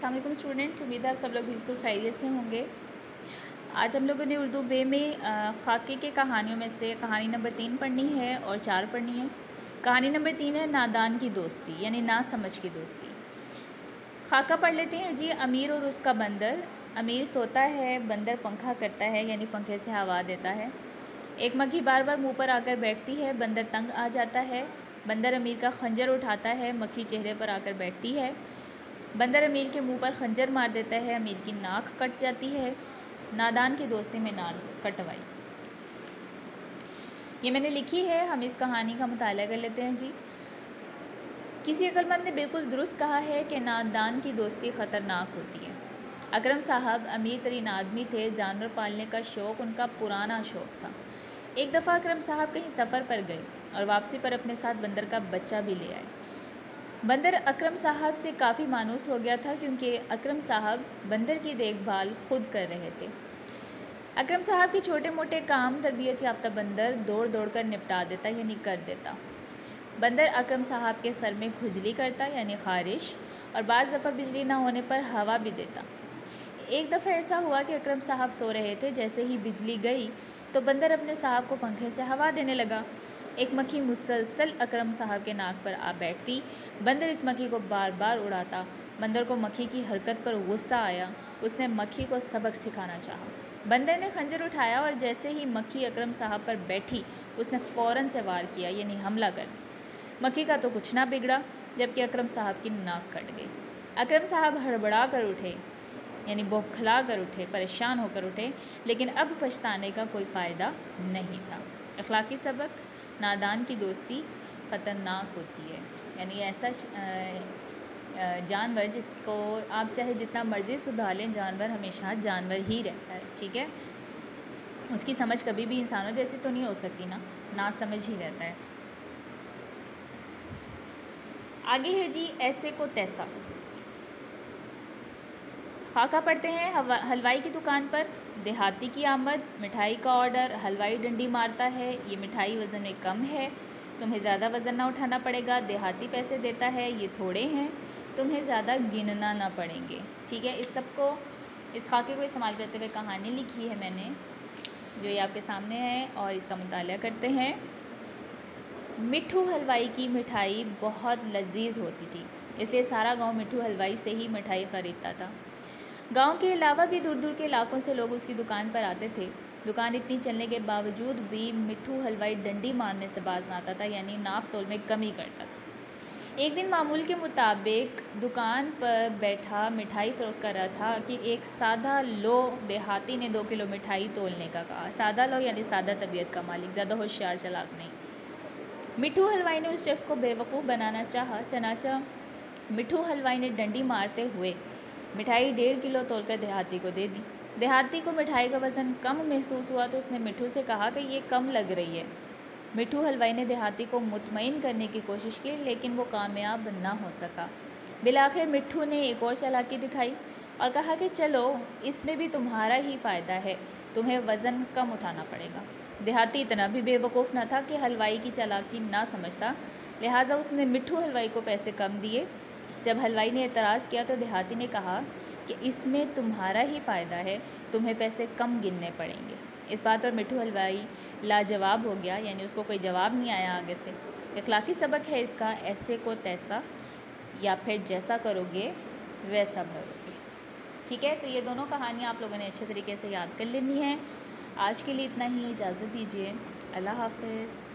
अस्सलाम वालेकुम स्टूडेंट्स, उम्मीद है आप सब लोग बिल्कुल खैरियत से होंगे। आज हम लोगों ने उर्दू बे में खाके के कहानियों में से कहानी नंबर 3 पढ़नी है और 4 पढ़नी है। कहानी नंबर 3 है नादान की दोस्ती, यानी ना समझ की दोस्ती। खाका पढ़ लेते हैं जी। अमीर और उसका बंदर। अमीर सोता है, बंदर पंखा करता है, यानी पंखे से हवा देता है। एक मक्खी बार बार मुँह पर आकर बैठती है, बंदर तंग आ जाता है। बंदर अमीर का खंजर उठाता है, मक्खी चेहरे पर आकर बैठती है। बंदर अमीर के मुंह पर खंजर मार देता है, अमीर की नाक कट जाती है। नादान की दोस्ती में नाक कटवाई। ये मैंने लिखी है, हम इस कहानी का मुताला कर लेते हैं जी। किसी अक्लमंद ने बिल्कुल दुरुस्त कहा है कि नादान की दोस्ती ख़तरनाक होती है। अकरम साहब अमीर तरीन आदमी थे, जानवर पालने का शौक़ उनका पुराना शौक़ था। एक दफ़ा अकरम साहब कहीं सफ़र पर गए और वापसी पर अपने साथ बंदर का बच्चा भी ले आए। बंदर अकरम साहब से काफ़ी मायूस हो गया था, क्योंकि अकरम साहब बंदर की देखभाल खुद कर रहे थे। अकरम साहब के छोटे मोटे काम तरबियत याफ्ता बंदर दौड़ दौड़ कर निपटा देता, यानी कर देता। बंदर अकरम साहब के सर में खुजली करता, यानी ख़ारिश, और बाज़ दफ़ा बिजली ना होने पर हवा भी देता। एक दफ़ा ऐसा हुआ कि अकरम साहब सो रहे थे, जैसे ही बिजली गई तो बंदर अपने साहब को पंखे से हवा देने लगा। एक मक्खी मुसलसल अकरम साहब के नाक पर आ बैठती। बंदर इस मक्खी को बार बार उड़ाता। बंदर को मक्खी की हरकत पर गुस्सा आया। उसने मक्खी को सबक सिखाना चाहा। बंदर ने खंजर उठाया और जैसे ही मक्खी अकरम साहब पर बैठी, उसने फ़ौरन से वार किया, यानी हमला कर दिया। मक्खी का तो कुछ ना बिगड़ा, जबकि अकरम साहब की नाक कट गई। अकरम साहब हड़बड़ा कर उठे, यानी बौखला कर उठे, परेशान होकर उठे, लेकिन अब पछताने का कोई फ़ायदा नहीं था। अखलाकी सबक, नादान की दोस्ती ख़तरनाक होती है। यानी ऐसा जानवर जिसको आप चाहे जितना मर्ज़ी सुधार लें, जानवर हमेशा जानवर ही रहता है, ठीक है। उसकी समझ कभी भी इंसानों जैसी तो नहीं हो सकती ना समझ ही रहता है। आगे है जी ऐसे को तैसा। खाका पढ़ते हैं। हलवाई की दुकान पर देहाती की आमद। मिठाई का ऑर्डर। हलवाई डंडी मारता है, ये मिठाई वज़न में कम है, तुम्हें ज़्यादा वज़न ना उठाना पड़ेगा। देहाती पैसे देता है, ये थोड़े हैं, तुम्हें ज़्यादा गिनना ना पड़ेंगे। ठीक है, इस खाके को इस्तेमाल करते हुए कहानी लिखी है मैंने, जो ये आपके सामने है, और इसका मुताला करते हैं। मिट्ठू हलवाई की मिठाई बहुत लजीज होती थी, इसलिए सारा गांव मिट्ठू हलवाई से ही मिठाई ख़रीदता था। गांव के अलावा भी दूर दूर के इलाकों से लोग उसकी दुकान पर आते थे। दुकान इतनी चलने के बावजूद भी मिट्ठू हलवाई डंडी मारने से बाज ना आता था, यानी नाप तोल में कमी करता था। एक दिन मामूल के मुताबिक दुकान पर बैठा मिठाई फ़रोख्त कर रहा था कि एक सादा लो देहाती ने 2 किलो मिठाई तोलने का कहा। सादा लो यानी सादा तबीयत का मालिक, ज़्यादा होशियार चालाक नहीं। मिट्ठू हलवाई ने उस शख्स को बेवकूफ़ बनाना चाहा, चनाचा मिट्ठू हलवाई ने डंडी मारते हुए मिठाई 1.5 किलो तोलकर देहाती को दे दी। देहाती को मिठाई का वज़न कम महसूस हुआ तो उसने मिट्ठू से कहा कि ये कम लग रही है। मिट्ठू हलवाई ने देहाती को मुतमईन करने की कोशिश की, लेकिन वो कामयाब ना हो सका। बिलाखिर मिट्ठू ने एक और चालाकी दिखाई और कहा कि चलो, इसमें भी तुम्हारा ही फ़ायदा है, तुम्हें वज़न कम उठाना पड़ेगा। देहाती इतना भी बेवकूफ़ न था कि हलवाई की चालाकी ना समझता, लिहाजा उसने मिट्ठू हलवाई को पैसे कम दिए। जब हलवाई ने एतराज़ किया तो देहाती ने कहा कि इसमें तुम्हारा ही फ़ायदा है, तुम्हें पैसे कम गिनने पड़ेंगे। इस बात पर मिट्ठू हलवाई लाजवाब हो गया, यानी उसको कोई जवाब नहीं आया आगे से। इखलाकी सबक है इसका, ऐसे को तैसा, या फिर जैसा करोगे वैसा भरोगे। ठीक है, तो ये दोनों कहानियाँ आप लोगों ने अच्छे तरीके से याद कर लेनी है। आज के लिए इतना ही, इजाज़त दीजिए। अल्लाह हाफ़िज़।